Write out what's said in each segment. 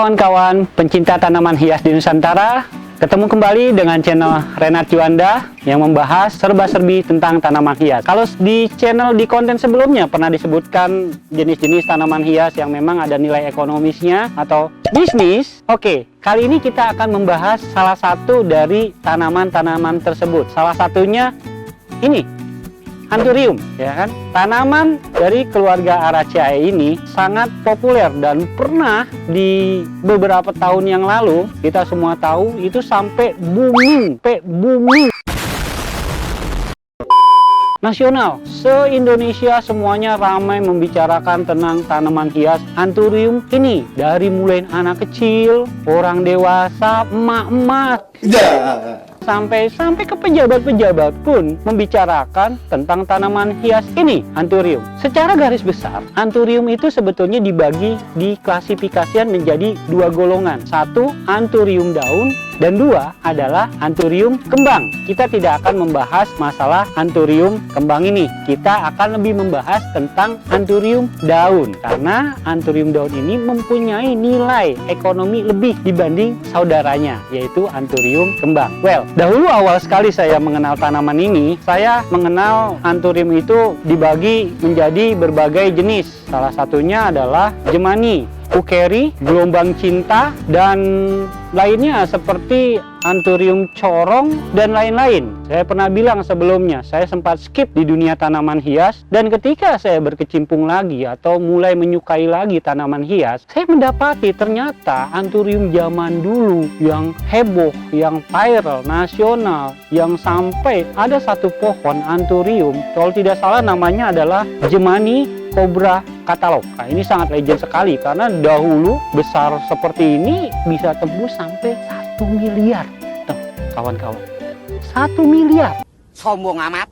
kawan-kawan pencinta tanaman hias di Nusantara, ketemu kembali dengan channel Renat Juanda yang membahas serba-serbi tentang tanaman hias. Kalau di channel di konten sebelumnya pernah disebutkan jenis-jenis tanaman hias yang memang ada nilai ekonomisnya atau bisnis. Oke, kali ini kita akan membahas salah satu dari tanaman-tanaman tersebut. Salah satunya ini, Anthurium, ya kan? Tanaman dari keluarga Araceae ini sangat populer dan pernah di beberapa tahun yang lalu kita semua tahu itu sampai booming nasional. Se-Indonesia semuanya ramai membicarakan tentang tanaman hias Anthurium ini. Dari mulai anak kecil, orang dewasa, emak-emak, sampai ke pejabat-pejabat pun membicarakan tentang tanaman hias ini, Anthurium. Secara garis besar, Anthurium itu sebetulnya dibagi di klasifikasian menjadi dua golongan. Satu, Anthurium daun, dan dua adalah Anthurium kembang. Kita tidak akan membahas masalah Anthurium kembang ini. Kita akan lebih membahas tentang Anthurium daun. Karena Anthurium daun ini mempunyai nilai ekonomi lebih dibanding saudaranya, yaitu Anthurium kembang. Well, dahulu awal sekali saya mengenal tanaman ini, saya mengenal Anthurium itu dibagi menjadi berbagai jenis. Salah satunya adalah Jemani, Hukeri, gelombang cinta, dan lainnya seperti Anthurium corong dan lain-lain. Saya pernah bilang sebelumnya, saya sempat skip di dunia tanaman hias, dan ketika saya berkecimpung lagi atau mulai menyukai lagi tanaman hias, saya mendapati ternyata Anthurium zaman dulu yang heboh, yang viral, nasional, yang sampai ada satu pohon Anthurium, kalau tidak salah namanya adalah Jemani Cobra Katalog. Nah, ini sangat legend sekali karena dahulu besar seperti ini bisa tembus sampai 1 miliar. Tuh, kawan-kawan. 1 miliar. Sombong amat.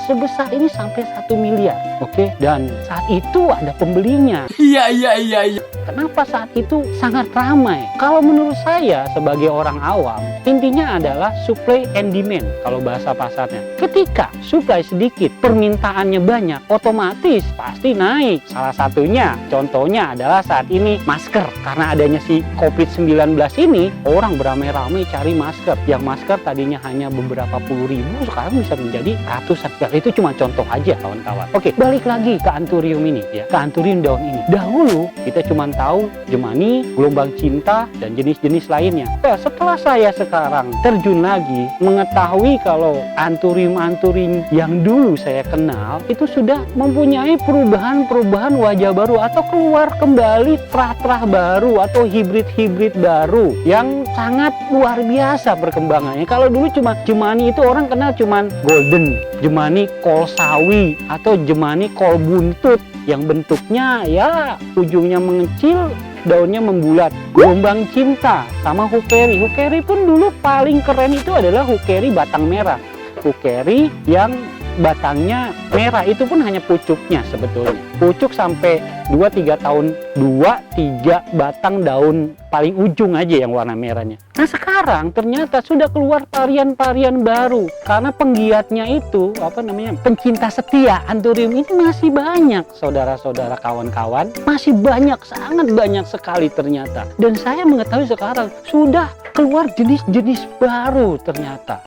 Sebesar ini sampai 1 miliar. Oke, dan saat itu ada pembelinya. Iya. Kenapa saat itu sangat ramai? Kalau menurut saya sebagai orang awam, intinya adalah supply and demand kalau bahasa pasarnya. Ketika supply sedikit, permintaannya banyak, otomatis pasti naik. Salah satunya, contohnya adalah saat ini masker. Karena adanya si COVID-19 ini, orang beramai-ramai cari masker. Yang masker tadinya hanya beberapa puluh ribu, sekarang bisa menjadi ratusan. Itu cuma contoh aja, kawan-kawan. Oke, balik lagi ke Anthurium ini ya, ke Anthurium daun ini. Dahulu kita cuma tahu Jemani, gelombang cinta, dan jenis-jenis lainnya. Nah, setelah saya sekarang terjun lagi mengetahui kalau Anthurium yang dulu saya kenal itu sudah mempunyai perubahan wajah baru atau keluar kembali terah-terah baru atau hibrid-hibrid baru yang sangat luar biasa perkembangannya. Kalau dulu cuma Jemani itu orang kenal cuman golden, Jemani kol sawi, atau Jemani kol buntut yang bentuknya ya ujungnya mengecil, daunnya membulat. Gelombang cinta sama Hukeri. Hukeri pun dulu paling keren itu adalah Hukeri batang merah. Hukeri yang batangnya merah itu pun hanya pucuknya sebetulnya. Pucuk sampai 2-3 tahun, 2-3 batang daun paling ujung aja yang warna merahnya. Nah sekarang ternyata sudah keluar varian-varian baru karena penggiatnya itu pencinta setia Anthurium ini masih banyak, saudara-saudara, kawan-kawan, masih banyak, sangat banyak sekali ternyata. Dan saya mengetahui sekarang sudah keluar jenis-jenis baru ternyata.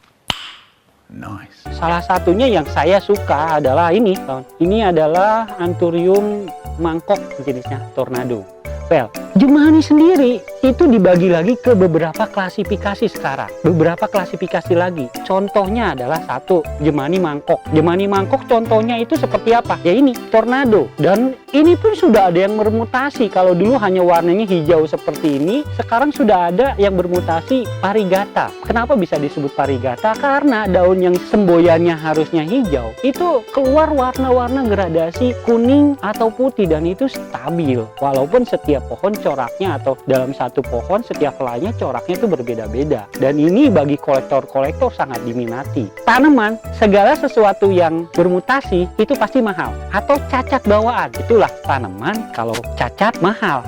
Nice. Salah satunya yang saya suka adalah ini. Ini adalah Anthurium mangkok, jenisnya Tornado. Well, Jemani sendiri itu dibagi lagi ke beberapa klasifikasi sekarang. Beberapa klasifikasi lagi. Contohnya adalah satu, Jemani mangkok. Jemani mangkok contohnya itu seperti apa? Ya ini, Tornado. Dan ini pun sudah ada yang bermutasi. Kalau dulu hanya warnanya hijau seperti ini, sekarang sudah ada yang bermutasi Parigata. Kenapa bisa disebut Parigata? Karena daun yang semboyannya harusnya hijau, itu keluar warna-warna gradasi kuning atau putih, dan itu stabil. Walaupun setiap pohon coraknya atau dalam satu pohon setiap helainya coraknya itu berbeda-beda, dan ini bagi kolektor-kolektor sangat diminati. Tanaman, segala sesuatu yang bermutasi itu pasti mahal atau cacat bawaan. Itulah tanaman kalau cacat mahal.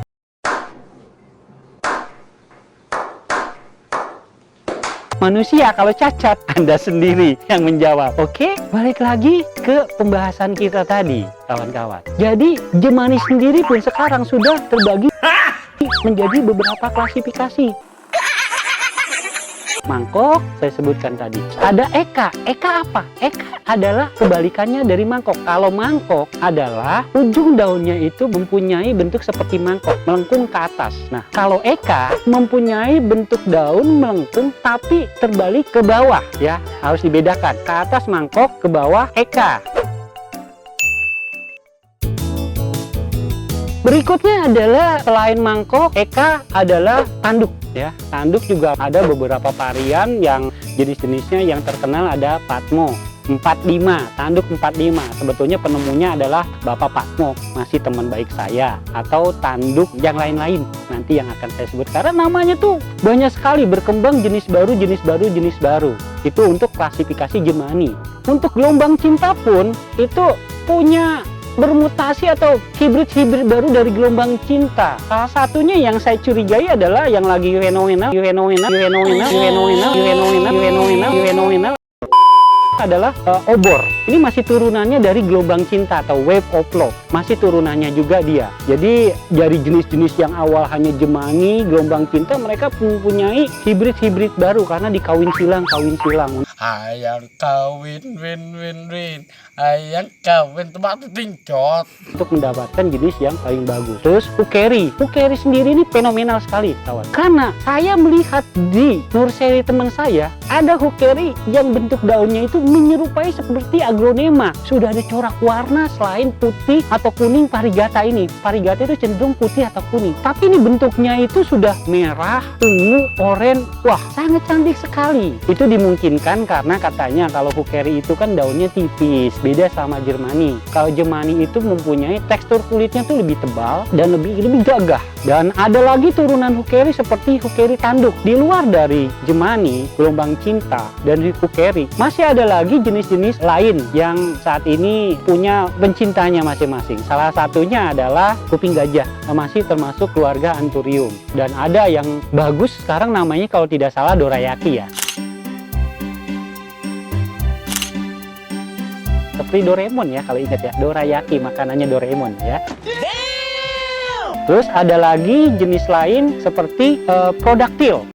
Manusia kalau cacat, Anda sendiri yang menjawab. Oke, balik lagi ke pembahasan kita tadi, kawan-kawan. Jadi Jemani sendiri pun sekarang sudah terbagi menjadi beberapa klasifikasi. Mangkok saya sebutkan tadi. Ada eka. Eka apa? Eka adalah kebalikannya dari mangkok. Kalau mangkok adalah ujung daunnya itu mempunyai bentuk seperti mangkok, melengkung ke atas. Nah, kalau eka mempunyai bentuk daun melengkung tapi terbalik ke bawah, ya. Harus dibedakan. Ke atas mangkok, ke bawah eka. Berikutnya adalah selain mangkok, eka adalah tanduk, ya. Tanduk juga ada beberapa varian yang jenis-jenisnya yang terkenal ada Patmo 45, tanduk 45. Sebetulnya penemunya adalah Bapak Patmo, masih teman baik saya, atau tanduk yang lain-lain nanti yang akan saya sebut karena namanya tuh banyak sekali berkembang jenis baru, jenis baru, jenis baru. Itu untuk klasifikasi Jemani. Untuk gelombang cinta pun itu punya bermutasi atau hibrid baru dari gelombang cinta. Salah satunya yang saya curigai adalah yang lagi fenomenal adalah obor. Ini masih turunannya dari gelombang cinta atau wave of love. Masih turunannya juga dia. Jadi dari jenis-jenis yang awal hanya Jemani, gelombang cinta, mereka mempunyai hibrid baru karena dikawin silang. Ayang kawin win. Ayang kawin tempat tingcot. Untuk mendapatkan jenis yang paling bagus. Terus Hukeri sendiri ini fenomenal sekali, kawan. Karena saya melihat di nursery teman saya ada Hukeri yang bentuk daunnya itu menyerupai seperti aglonema. Sudah ada corak warna selain putih atau kuning varigata ini. Varigata itu cenderung putih atau kuning. Tapi ini bentuknya itu sudah merah, ungu, oranye. Wah, sangat cantik sekali. Itu dimungkinkan karena katanya kalau Hukeri itu kan daunnya tipis. Beda sama Jemani. Kalau Jemani itu mempunyai tekstur kulitnya tuh lebih tebal dan lebih gagah. Dan ada lagi turunan Hukeri seperti Hukeri tanduk. Di luar dari Jemani, gelombang cinta, dan Hukeri, masih ada lagi jenis-jenis lain yang saat ini punya pencintanya masing-masing. Salah satunya adalah kuping gajah, masih termasuk keluarga Anthurium. Dan ada yang bagus sekarang namanya kalau tidak salah dorayaki, ya. Seperti Doraemon, ya, kalau ingat, ya, dorayaki, makanannya Doraemon, ya. Terus ada lagi jenis lain seperti prodaktil.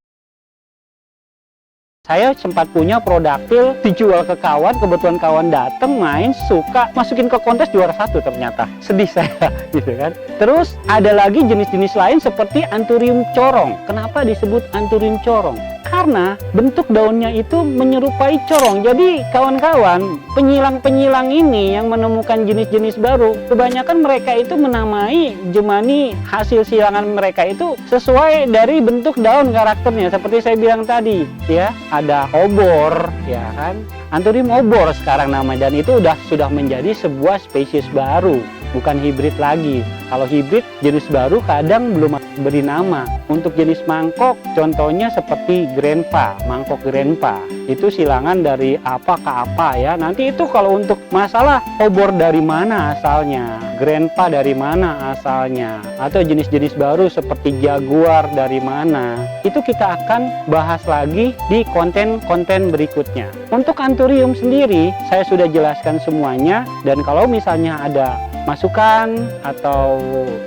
Saya sempat punya prodaktil, dijual ke kawan, kebetulan kawan datang main, suka, masukin ke kontes juara 1 ternyata. Sedih saya, gitu kan. Terus ada lagi jenis-jenis lain seperti Anthurium corong. Kenapa disebut Anthurium corong? Karena bentuk daunnya itu menyerupai corong. Jadi kawan-kawan, penyilang-penyilang ini yang menemukan jenis-jenis baru, kebanyakan mereka itu menamai Jemani hasil silangan mereka itu sesuai dari bentuk daun karakternya. Seperti saya bilang tadi, ya, ada obor, ya kan, Anthurium obor sekarang namanya, dan itu sudah menjadi sebuah spesies baru, bukan hibrid lagi. Kalau hibrid jenis baru kadang belum beri nama. Untuk jenis mangkok contohnya seperti Grandpa, mangkok Grandpa. Itu silangan dari apa ke apa, ya. Nanti itu kalau untuk masalah obor dari mana asalnya, Grandpa dari mana asalnya, atau jenis-jenis baru seperti Jaguar dari mana, itu kita akan bahas lagi di konten-konten berikutnya. Untuk Anthurium sendiri saya sudah jelaskan semuanya, dan kalau misalnya ada masukan atau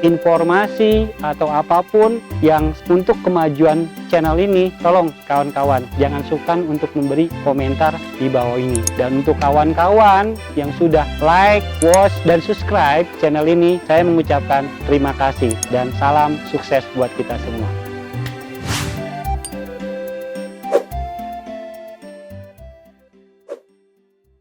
informasi atau apapun yang untuk kemajuan channel ini, tolong kawan-kawan jangan sukar untuk memberi komentar di bawah ini. Dan untuk kawan-kawan yang sudah like, watch, dan subscribe channel ini, saya mengucapkan terima kasih dan salam sukses buat kita semua.